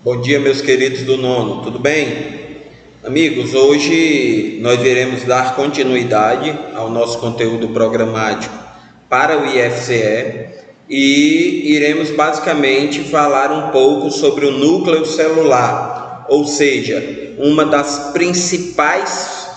Bom dia, meus queridos do nono, tudo bem? Amigos, hoje nós iremos dar continuidade ao nosso conteúdo programático para o IFCE e iremos basicamente falar um pouco sobre o núcleo celular, ou seja, uma das principais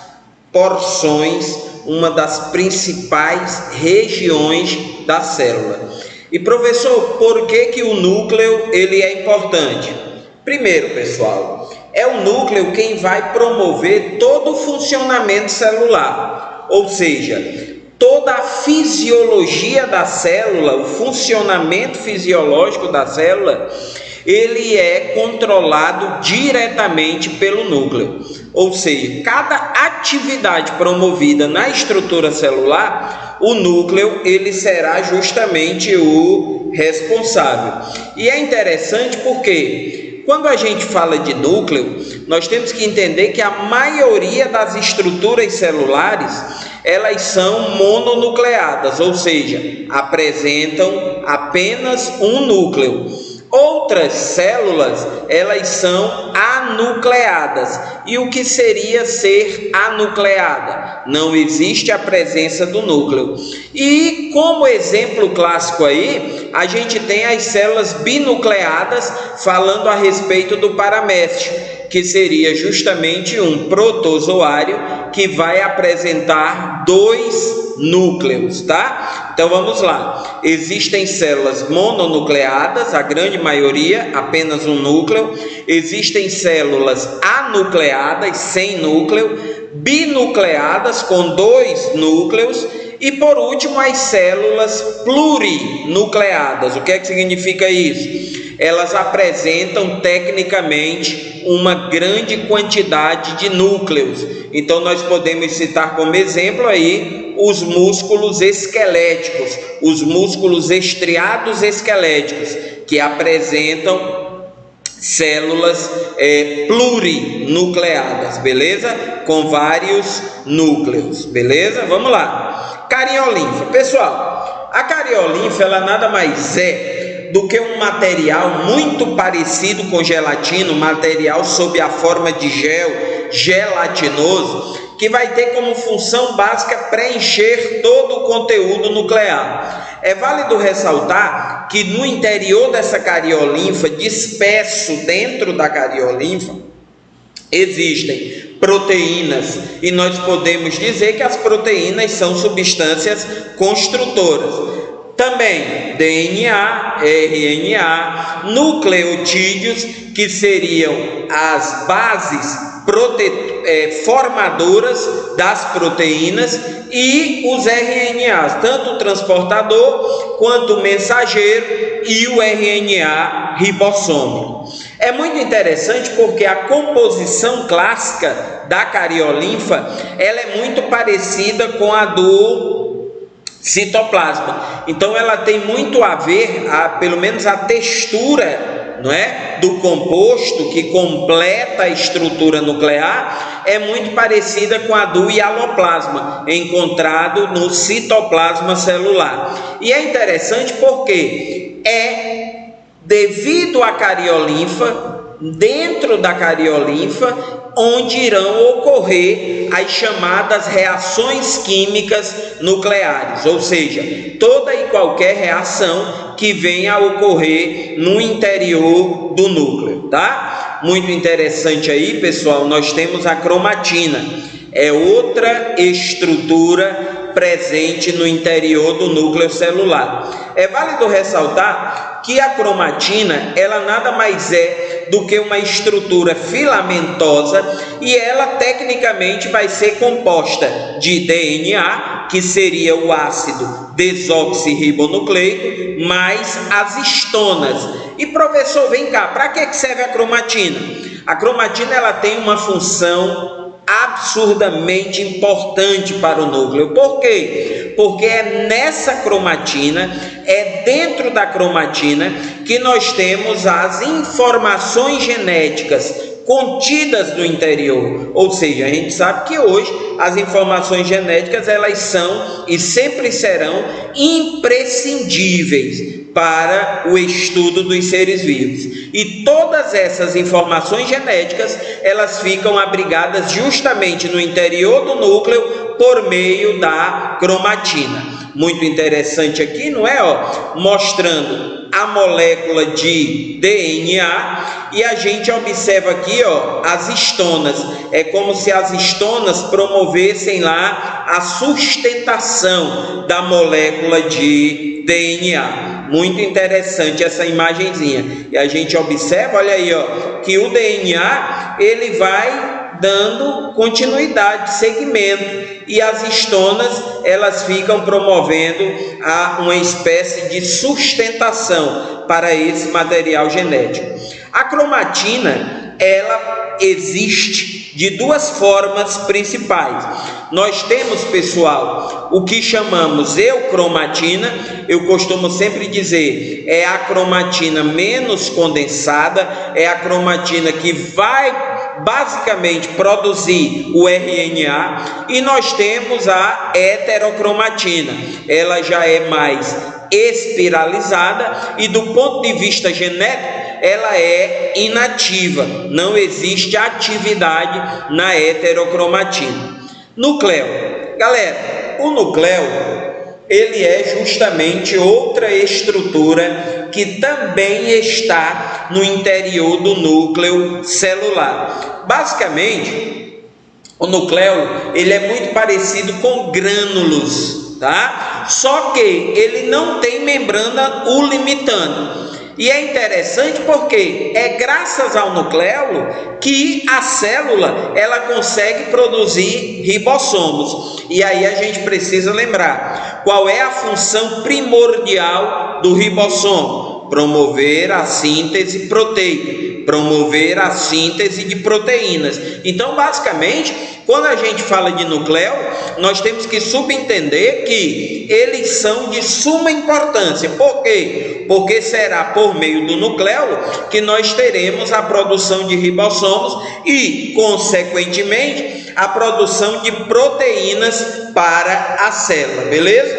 porções, uma das principais regiões da célula. E professor, por que o núcleo ele é importante? Primeiro, pessoal, é o núcleo quem vai promover todo o funcionamento celular, ou seja, toda a fisiologia da célula, o funcionamento fisiológico da célula, ele é controlado diretamente pelo núcleo. Ou seja, cada atividade promovida na estrutura celular, o núcleo ele será justamente o responsável. E é interessante porque quando a gente fala de núcleo, nós temos que entender que a maioria das estruturas celulares, elas são mononucleadas, ou seja, apresentam apenas um núcleo. Outras células, elas são anucleadas. E o que seria ser anucleada? Não existe a presença do núcleo. E como exemplo clássico aí, a gente tem as células binucleadas, falando a respeito do paramécio, que seria justamente um protozoário que vai apresentar dois núcleos, tá? Então vamos lá. Existem células mononucleadas, a grande maioria, apenas um núcleo. Existem células anucleadas, sem núcleo, binucleadas, com dois núcleos. E por último, as células plurinucleadas. O que é que significa isso? Elas apresentam tecnicamente uma grande quantidade de núcleos. Então nós podemos citar como exemplo aí os músculos esqueléticos, os músculos estriados esqueléticos, que apresentam células plurinucleadas, beleza? Com vários núcleos, beleza? Vamos lá. Cariolinfa. Pessoal, a cariolinfa ela nada mais é do que um material muito parecido com gelatina, um material sob a forma de gel, gelatinoso, que vai ter como função básica preencher todo o conteúdo nuclear. É válido ressaltar que no interior dessa cariolinfa, disperso dentro da cariolinfa, existem proteínas, e nós podemos dizer que as proteínas são substâncias construtoras. Também DNA, RNA, nucleotídeos, que seriam as bases formadoras das proteínas, e os RNAs, tanto o transportador quanto o mensageiro e o RNA ribossômico. É muito interessante porque a composição clássica da cariolinfa ela é muito parecida com a do citoplasma. Então ela tem muito a ver, pelo menos a textura, não é, do composto que completa a estrutura nuclear é muito parecida com a do hialoplasma, encontrado no citoplasma celular. E é interessante porque devido à cariolinfa, dentro da cariolinfa, onde irão ocorrer as chamadas reações químicas nucleares, ou seja, toda e qualquer reação que venha a ocorrer no interior do núcleo, tá? Muito interessante aí, pessoal, nós temos a cromatina, é outra estrutura presente no interior do núcleo celular. É válido ressaltar que a cromatina, ela nada mais é do que uma estrutura filamentosa e ela tecnicamente vai ser composta de DNA, que seria o ácido desoxirribonucleico, mais as histonas. E professor, vem cá, para que serve a cromatina? A cromatina ela tem uma função absurdamente importante para o núcleo. Por quê? Porque é nessa cromatina, é dentro da cromatina que nós temos as informações genéticas contidas no interior. Ou seja, a gente sabe que hoje as informações genéticas elas são e sempre serão imprescindíveis para o estudo dos seres vivos. E todas essas informações genéticas, elas ficam abrigadas justamente no interior do núcleo por meio da cromatina. Muito interessante aqui, não é? Mostrando a molécula de DNA, e a gente observa aqui, as histonas. É como se as histonas promovessem lá a sustentação da molécula de DNA. Muito interessante essa imagenzinha. E a gente observa, olha aí, que o DNA, ele vai dando continuidade, segmento, e as histonas, elas ficam promovendo uma espécie de sustentação para esse material genético. A cromatina, ela existe de duas formas principais. Nós temos, pessoal, o que chamamos eucromatina. Eu costumo sempre dizer, é a cromatina menos condensada, é a cromatina que vai basicamente produzir o RNA, e nós temos a heterocromatina. Ela já é mais espiralizada e, do ponto de vista genético, ela é inativa, não existe atividade na heterocromatina. Nucleo, galera, o nucleo, ele é justamente outra estrutura que também está no interior do núcleo celular. Basicamente, o nucleo, ele é muito parecido com grânulos, tá? Só que ele não tem membrana o limitando. E é interessante porque é graças ao nucleolo que a célula, ela consegue produzir ribossomos. E aí a gente precisa lembrar, qual é a função primordial do ribossomo? Promover a síntese proteica, promover a síntese de proteínas. Então, basicamente, quando a gente fala de nucleo, nós temos que subentender que eles são de suma importância. Por quê? Porque será por meio do nucleo que nós teremos a produção de ribossomos e, consequentemente, a produção de proteínas para a célula, beleza?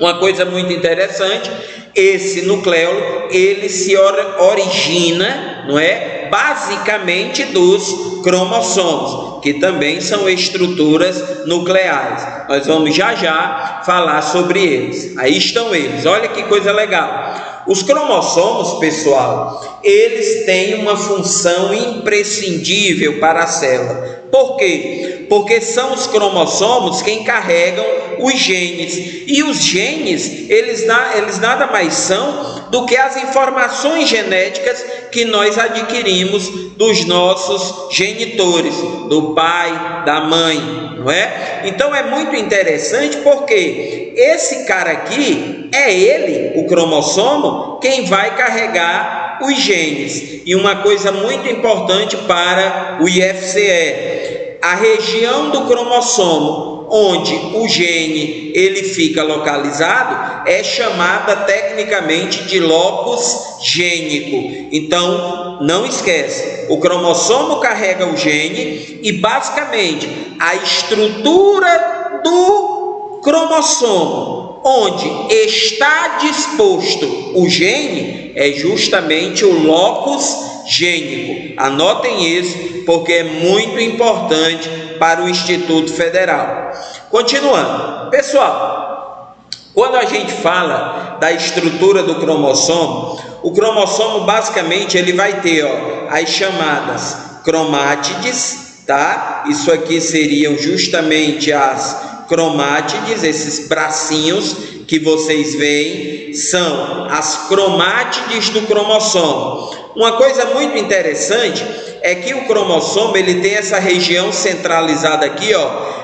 Uma coisa muito interessante, esse nucleolo, ele se origina, não é? Basicamente dos cromossomos, que também são estruturas nucleares. Nós vamos já falar sobre eles. Aí estão eles, olha que coisa legal. Os cromossomos, pessoal, eles têm uma função imprescindível para a célula. Por quê? Porque são os cromossomos quem carregam os genes. E os genes, eles nada mais são do que as informações genéticas que nós adquirimos dos nossos genitores, do pai, da mãe, não é? Então é muito interessante porque esse cara aqui é ele, o cromossomo, quem vai carregar os genes. E uma coisa muito importante para o IFCE, a região do cromossomo onde o gene ele fica localizado é chamada tecnicamente de locus gênico. Então, não esquece, o cromossomo carrega o gene e basicamente a estrutura do cromossomo onde está disposto o gene é justamente o locus gênico. Anotem isso porque é muito importante para o Instituto Federal. Continuando, pessoal, quando a gente fala da estrutura do cromossomo, o cromossomo basicamente ele vai ter as chamadas cromátides, tá? Isso aqui seriam justamente as cromátides, esses bracinhos que vocês veem são as cromátides do cromossomo. Uma coisa muito interessante é que o cromossomo ele tem essa região centralizada aqui,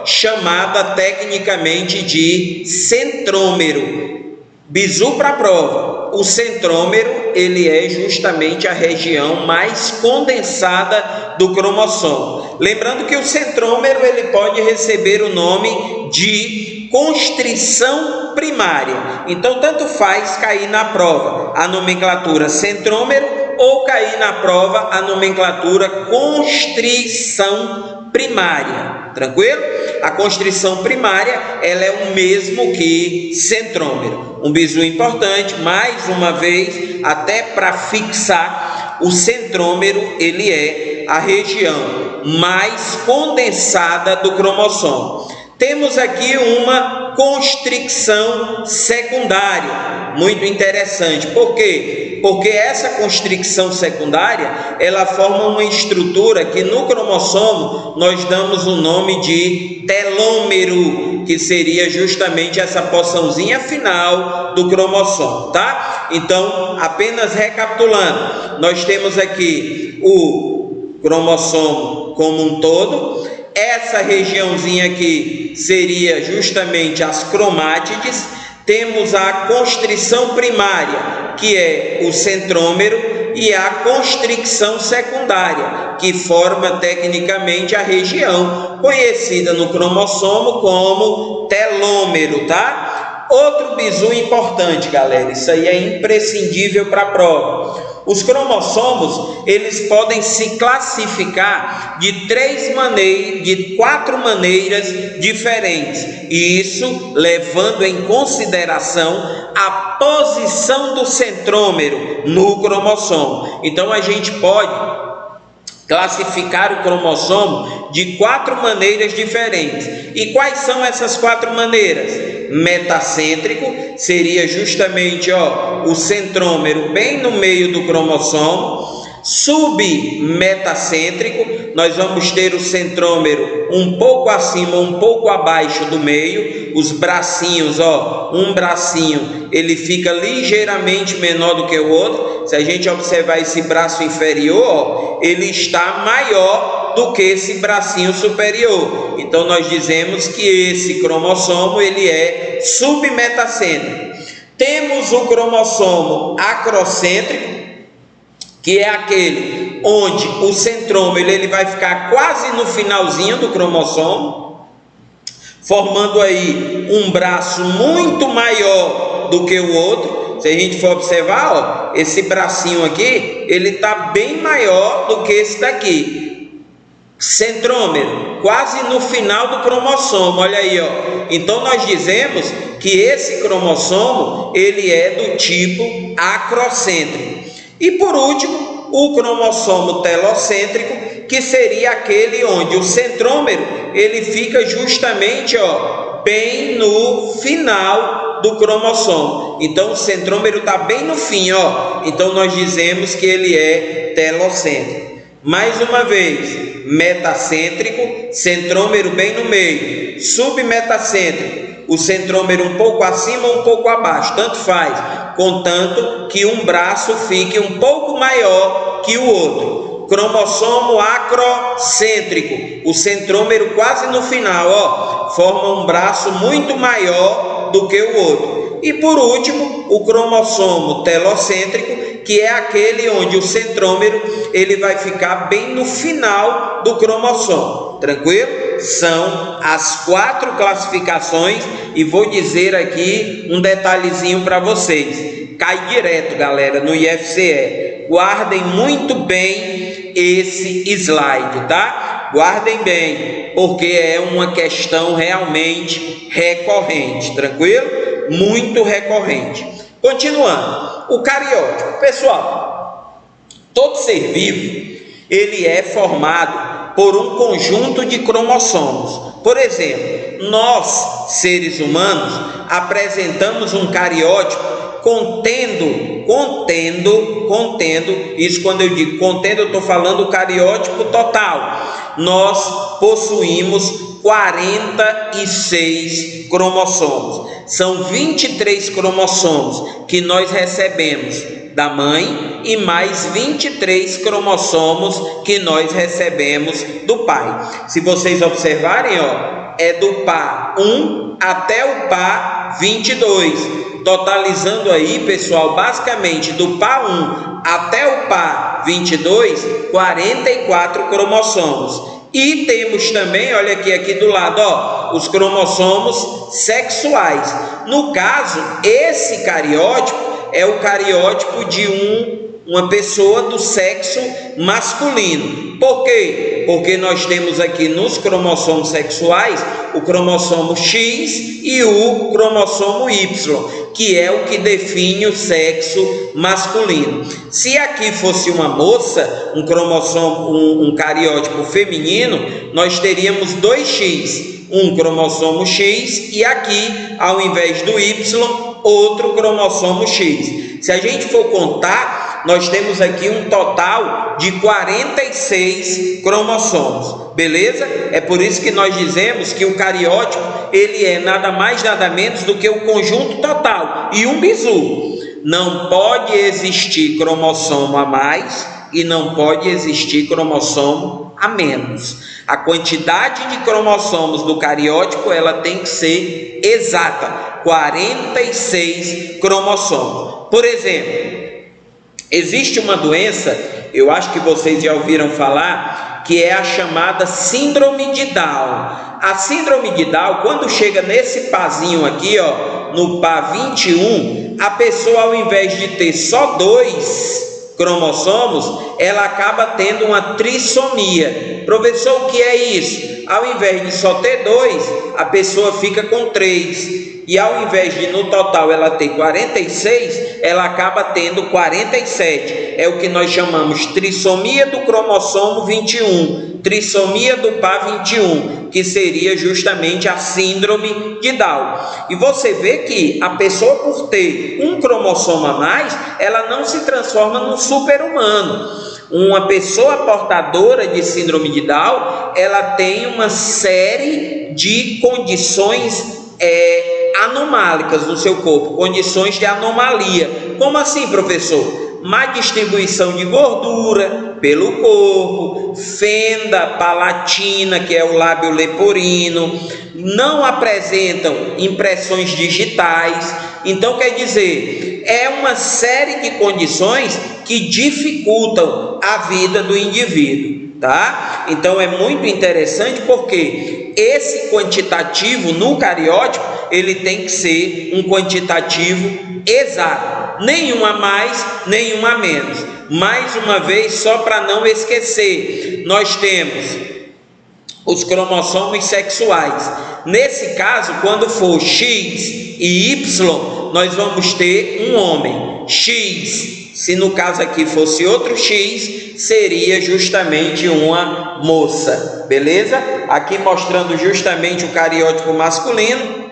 chamada tecnicamente de centrômero. Bizu para a prova. O centrômero ele é justamente a região mais condensada do cromossomo. Lembrando que o centrômero ele pode receber o nome de constrição primária. Então, tanto faz cair na prova a nomenclatura centrômero ou cair na prova a nomenclatura constrição primária. Tranquilo? a constrição primária ela é o mesmo que centrômero. Um bizu importante, mais uma vez, até para fixar, o centrômero ele é a região mais condensada do cromossomo. Temos aqui uma constricção secundária, muito interessante. Por quê? Porque essa constricção secundária, ela forma uma estrutura que no cromossomo nós damos o nome de telômero, que seria justamente essa porçãozinha final do cromossomo, tá? Então, apenas recapitulando, nós temos aqui o cromossomo como um todo. Essa regiãozinha aqui seria justamente as cromátides. Temos a constrição primária, que é o centrômero, e a constricção secundária, que forma tecnicamente a região conhecida no cromossomo como telômero, tá? Outro bizu importante, galera, isso aí é imprescindível para a prova. Os cromossomos, eles podem se classificar de 4 maneiras diferentes. E isso levando em consideração a posição do centrômero no cromossomo. Então a gente pode classificar o cromossomo de 4 maneiras diferentes. E quais são essas 4 maneiras? Metacêntrico seria justamente o centrômero bem no meio do cromossomo. Submetacêntrico, nós vamos ter o centrômero um pouco acima, um pouco abaixo do meio. Os bracinhos, um bracinho ele fica ligeiramente menor do que o outro. Se a gente observar esse braço inferior, ele está maior do que esse bracinho superior. Então nós dizemos que esse cromossomo ele é submetacêntrico. Temos o cromossomo acrocêntrico, que é aquele onde o centrômero ele vai ficar quase no finalzinho do cromossomo, formando aí um braço muito maior do que o outro. Se a gente for observar, esse bracinho aqui, ele está bem maior do que esse daqui. Centrômero, quase no final do cromossomo, olha aí, Então nós dizemos que esse cromossomo, ele é do tipo acrocêntrico. E por último, o cromossomo telocêntrico, que seria aquele onde o centrômero, ele fica justamente, bem no final do cromossomo. Então o centrômero está bem no fim, Então nós dizemos que ele é telocêntrico. Mais uma vez, metacêntrico, centrômero bem no meio. Submetacêntrico, o centrômero um pouco acima ou um pouco abaixo, tanto faz, contanto que um braço fique um pouco maior que o outro. Cromossomo acrocêntrico, o centrômero quase no final, forma um braço muito maior do que o outro. E por último, o cromossomo telocêntrico, que é aquele onde o centrômero ele vai ficar bem no final do cromossomo. Tranquilo? São as 4 classificações e vou dizer aqui um detalhezinho para vocês. Cai direto, galera, no IFCE. Guardem muito bem esse slide, tá? Guardem bem, porque é uma questão realmente recorrente, tranquilo? Muito recorrente. Continuando, o cariótipo. Pessoal, todo ser vivo, ele é formado por um conjunto de cromossomos. Por exemplo, nós, seres humanos, apresentamos um cariótipo contendo, isso quando eu digo contendo, eu estou falando do cariótipo total. Nós possuímos 46 cromossomos. São 23 cromossomos que nós recebemos da mãe e mais 23 cromossomos que nós recebemos do pai. Se vocês observarem, é do par 1 até o par 22. Totalizando aí, pessoal, basicamente do par 1 até o par 22, 44 cromossomos. E temos também, olha aqui do lado, os cromossomos sexuais. No caso, esse cariótipo é o cariótipo de um uma pessoa do sexo masculino. Por quê? Porque nós temos aqui nos cromossomos sexuais o cromossomo X e o cromossomo Y, que é o que define o sexo masculino. Se aqui fosse uma moça, um cromossomo, um cariótipo feminino, nós teríamos 2X, um cromossomo X, e aqui, ao invés do Y, outro cromossomo X. Se a gente for contar, nós temos aqui um total de 46 cromossomos, beleza? É por isso que nós dizemos que o cariótipo, ele é nada mais nada menos do que o conjunto total e um bizu. Não pode existir cromossomo a mais e não pode existir cromossomo a menos. A quantidade de cromossomos do cariótipo, ela tem que ser exata, 46 cromossomos. Por exemplo, existe uma doença, eu acho que vocês já ouviram falar, que é a chamada síndrome de Down. A síndrome de Down, quando chega nesse pazinho aqui, ó, no pá 21, a pessoa, ao invés de ter só 2 cromossomos, ela acaba tendo uma trissomia. Professor, o que é isso? Ao invés de só ter 2, a pessoa fica com 3. E ao invés de no total ela ter 46, ela acaba tendo 47. É o que nós chamamos trissomia do cromossomo 21, trissomia do pá 21, que seria justamente a síndrome de Down. E você vê que a pessoa, por ter um cromossomo a mais, ela não se transforma num super-humano. Uma pessoa portadora de síndrome de Down, ela tem uma série de condições anomálicas no seu corpo, condições de anomalia. Como assim, professor? Má distribuição de gordura pelo corpo, fenda palatina, que é o lábio leporino, não apresentam impressões digitais. Então, quer dizer, é uma série de condições que dificultam a vida do indivíduo, tá? Então, é muito interessante porque esse quantitativo no cariótipo, ele tem que ser um quantitativo exato, nenhum a mais, nenhum a menos. Mais uma vez, só para não esquecer, nós temos os cromossomos sexuais. Nesse caso, quando for X e Y, nós vamos ter um homem. X, se no caso aqui fosse outro X, seria justamente uma moça, beleza? Aqui mostrando justamente o cariótipo masculino,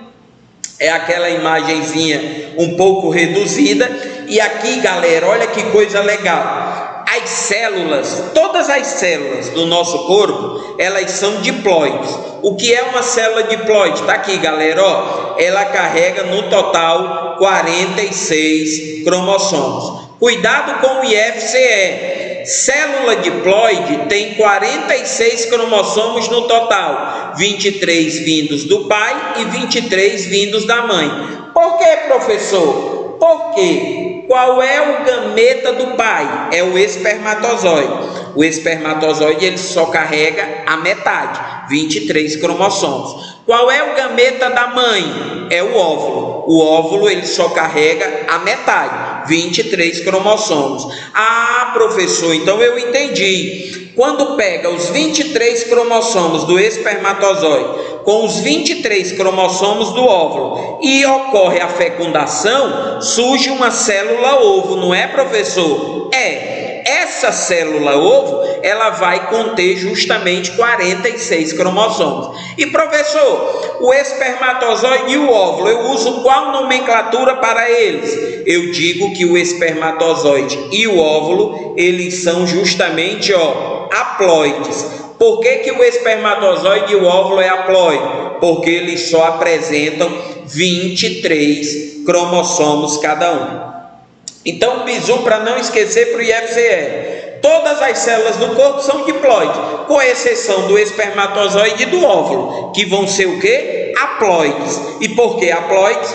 é aquela imagenzinha um pouco reduzida. E aqui, galera, olha que coisa legal. As células, todas as células do nosso corpo, elas são diploides. O que é uma célula diploide? Tá aqui, galera, ó. Ela carrega no total 46 cromossomos. Cuidado com o IFCE. Célula diploide tem 46 cromossomos no total, 23 vindos do pai e 23 vindos da mãe. Por que, professor? Porque qual é o gameta do pai? É o espermatozoide. O espermatozoide, ele só carrega a metade, 23 cromossomos. Qual é o gameta da mãe? É o óvulo. O óvulo, ele só carrega a metade, 23 cromossomos. Ah, professor, então eu entendi. Quando pega os 23 cromossomos do espermatozoide com os 23 cromossomos do óvulo e ocorre a fecundação, surge uma célula ovo, não é, professor? Essa célula ovo, ela vai conter justamente 46 cromossomos. E, professor, o espermatozoide e o óvulo, eu uso qual nomenclatura para eles? Eu digo que o espermatozoide e o óvulo, eles são justamente, haploides. Por que o espermatozoide e o óvulo é haploide? Porque eles só apresentam 23 cromossomos cada um. Então, bizu, para não esquecer, para o IFCE, todas as células do corpo são diploides, com exceção do espermatozoide e do óvulo, que vão ser o quê? Haploides. E por que haploides?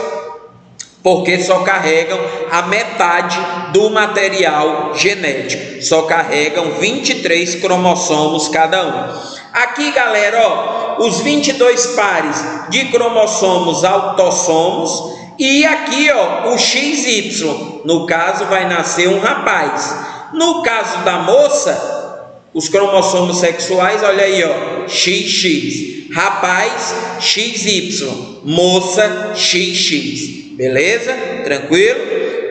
Porque só carregam a metade do material genético, só carregam 23 cromossomos cada um. Aqui, galera, os 22 pares de cromossomos autossomos, e aqui, o XY, no caso vai nascer um rapaz. No caso da moça, os cromossomos sexuais, olha aí, ó, XX, rapaz, XY, moça, XX, beleza? Tranquilo?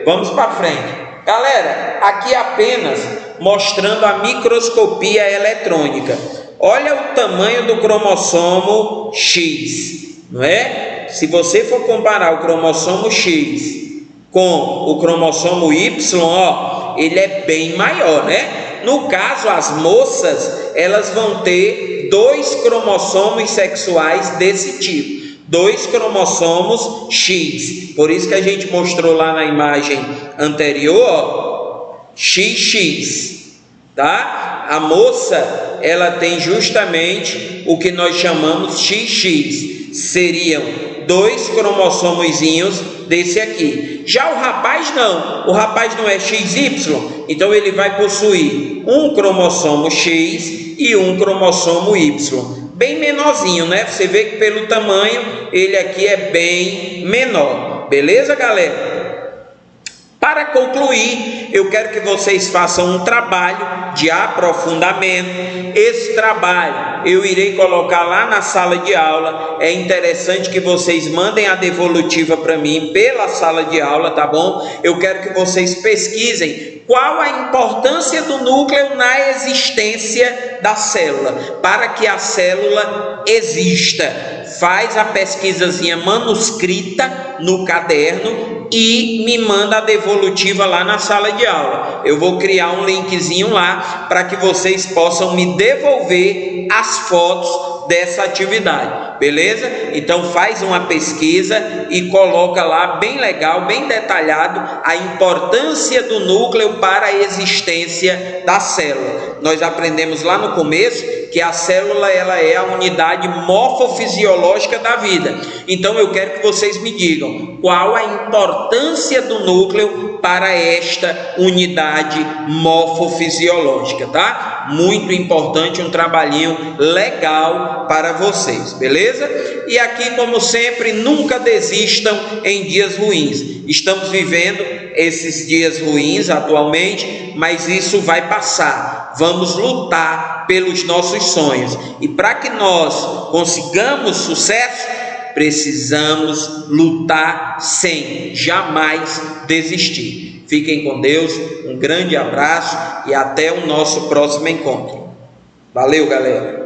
Vamos para frente. Galera, aqui apenas mostrando a microscopia eletrônica. Olha o tamanho do cromossomo X, não é? Se você for comparar o cromossomo X com o cromossomo Y, ó, ele é bem maior, né? No caso, as moças, elas vão ter 2 cromossomos sexuais desse tipo. 2 cromossomos X, por isso que a gente mostrou lá na imagem anterior, ó, XX, tá? A moça, ela tem justamente o que nós chamamos XX, seriam 2 cromossomozinhos desse aqui. Já o rapaz não é XY, então ele vai possuir um cromossomo X e um cromossomo Y. Bem menorzinho, né? Você vê que pelo tamanho ele aqui é bem menor, beleza, galera? Para concluir, eu quero que vocês façam um trabalho de aprofundamento. Esse trabalho eu irei colocar lá na sala de aula. É interessante que vocês mandem a devolutiva para mim pela sala de aula, tá bom? Eu quero que vocês pesquisem qual a importância do núcleo na existência da célula, para que a célula exista. Faz a pesquisazinha manuscrita no caderno e me manda a devolutiva lá na sala de aula. Eu vou criar um linkzinho lá para que vocês possam me devolver as fotos dessa atividade, beleza? Então faz uma pesquisa e coloca lá bem legal, bem detalhado a importância do núcleo para a existência da célula. Nós aprendemos lá no começo que a célula ela é a unidade morfofisiológica da vida. Então eu quero que vocês me digam qual a importância do núcleo para esta unidade morfofisiológica, tá? Muito importante, um trabalhinho legal para vocês, beleza? E aqui, como sempre, nunca desistam em dias ruins. Estamos vivendo esses dias ruins atualmente, mas isso vai passar. Vamos lutar pelos nossos sonhos. E para que nós consigamos sucesso, precisamos lutar sem jamais desistir. Fiquem com Deus, um grande abraço e até o nosso próximo encontro. Valeu, galera!